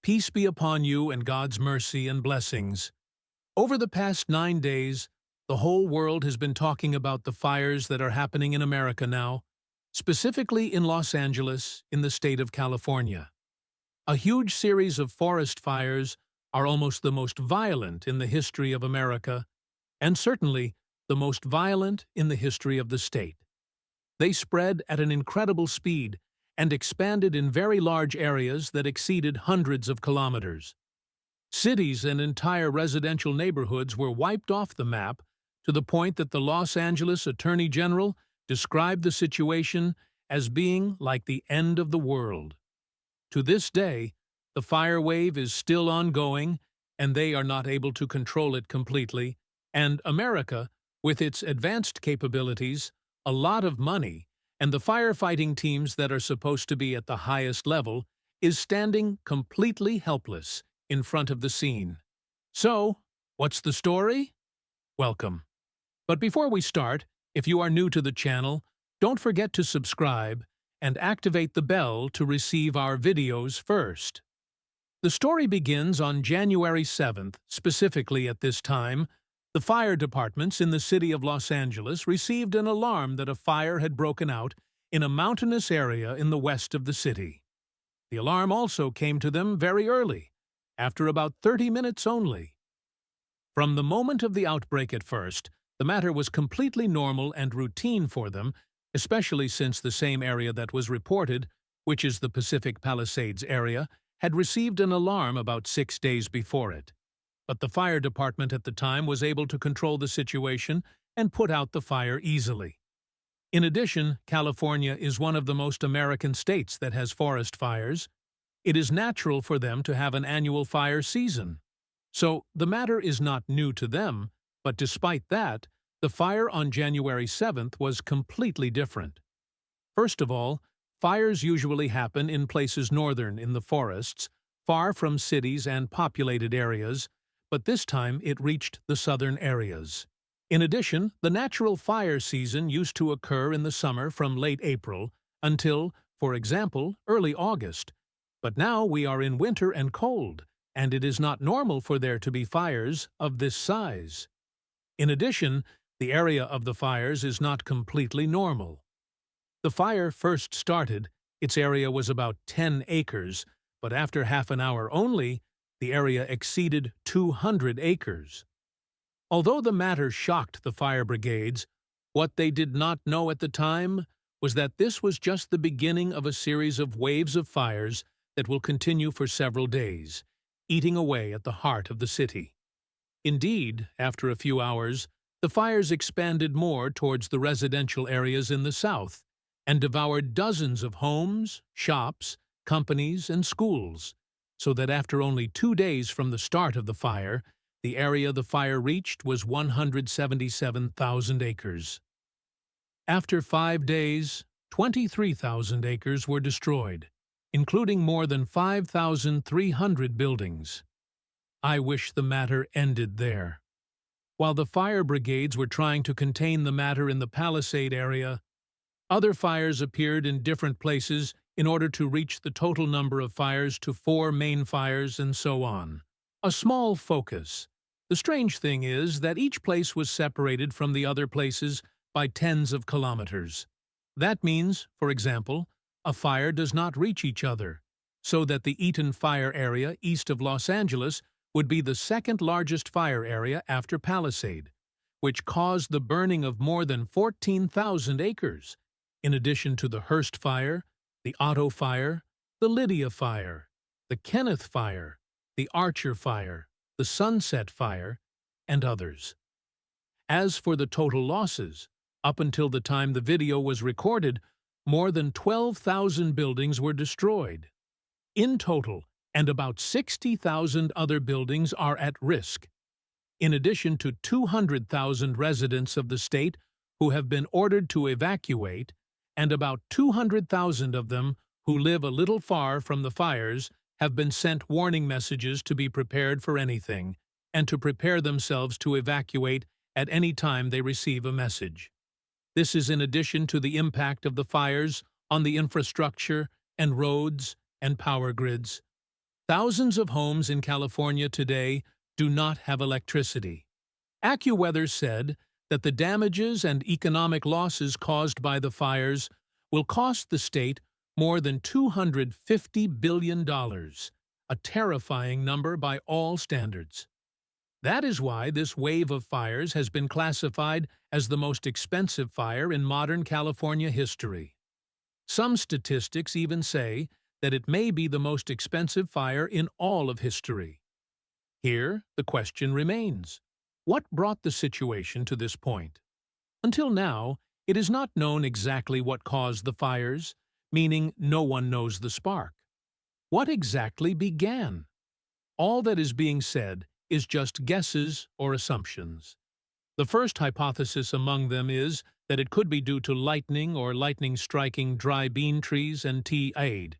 Peace be upon you and God's mercy and blessings. Over the past 9 days, the whole world has been talking about the fires that are happening in America now, specifically in Los Angeles, in the state of California. A huge series of forest fires are almost the most violent in the history of America, and certainly the most violent in the history of the state. They spread at an incredible speed and expanded in very large areas that exceeded hundreds of kilometers. Cities and entire residential neighborhoods were wiped off the map to the point that the Los Angeles Attorney General described the situation as being like the end of the world. To this day, the fire wave is still ongoing, and they are not able to control it completely, and America, with its advanced capabilities, a lot of money, and the firefighting teams that are supposed to be at the highest level, is standing completely helpless in front of the scene. So, what's the story? Welcome. But before we start, if you are new to the channel, don't forget to subscribe and activate the bell to receive our videos first. The story begins on January 7th. Specifically at this time, the fire departments in the city of Los Angeles received an alarm that a fire had broken out in a mountainous area in the west of the city. The alarm also came to them very early, after about 30 minutes only. From the moment of the outbreak at first, the matter was completely normal and routine for them, especially since the same area that was reported, which is the Pacific Palisades area, had received an alarm about 6 days before it. But the fire department at the time was able to control the situation and put out the fire easily. In addition, California is one of the most American states that has forest fires. It is natural for them to have an annual fire season. So the matter is not new to them, but despite that, the fire on January 7th was completely different. First of all, fires usually happen in places northern in the forests, far from cities and populated areas, but this time it reached the southern areas. In addition, the natural fire season used to occur in the summer from late April until, for example, early August. But now we are in winter and cold, and it is not normal for there to be fires of this size. In addition, the area of the fires is not completely normal. The fire first started, its area was about 10 acres, but after half an hour only, the area exceeded 200 acres. Although the matter shocked the fire brigades, what they did not know at the time was that this was just the beginning of a series of waves of fires that will continue for several days, eating away at the heart of the city. Indeed, after a few hours, the fires expanded more towards the residential areas in the south and devoured dozens of homes, shops, companies, and schools, so that after only 2 days from the start of the fire, the area the fire reached was 177,000 acres. After 5 days, 23,000 acres were destroyed, including more than 5,300 buildings. I wish the matter ended there. While the fire brigades were trying to contain the matter in the Palisade area, other fires appeared in different places in order to reach the total number of fires to 4 main fires and so on. A small focus. The strange thing is that each place was separated from the other places by tens of kilometers. That means, for example, a fire does not reach each other, so that the Eaton fire area east of Los Angeles would be the second largest fire area after Palisade, which caused the burning of more than 14,000 acres, in addition to the Hearst fire, the Otto fire, the Lydia fire, the Kenneth fire, the Archer fire, the Sunset fire, and others. As for the total losses, up until the time the video was recorded, more than 12,000 buildings were destroyed. In total, and about 60,000 other buildings are at risk, in addition to 200,000 residents of the state who have been ordered to evacuate, and about 200,000 of them who live a little far from the fires have been sent warning messages to be prepared for anything and to prepare themselves to evacuate at any time they receive a message. This is in addition to the impact of the fires on the infrastructure and roads and power grids. Thousands of homes in California today do not have electricity. AccuWeather said that the damages and economic losses caused by the fires will cost the state more than $250 billion, a terrifying number by all standards. That is why this wave of fires has been classified as the most expensive fire in modern California history. Some statistics even say that it may be the most expensive fire in all of history. Here, the question remains: what brought the situation to this point? Until now, it is not known exactly what caused the fires, meaning no one knows the spark. What exactly began? All that is being said is just guesses or assumptions. The first hypothesis among them is that it could be due to lightning or lightning striking dry bean trees and tea aid.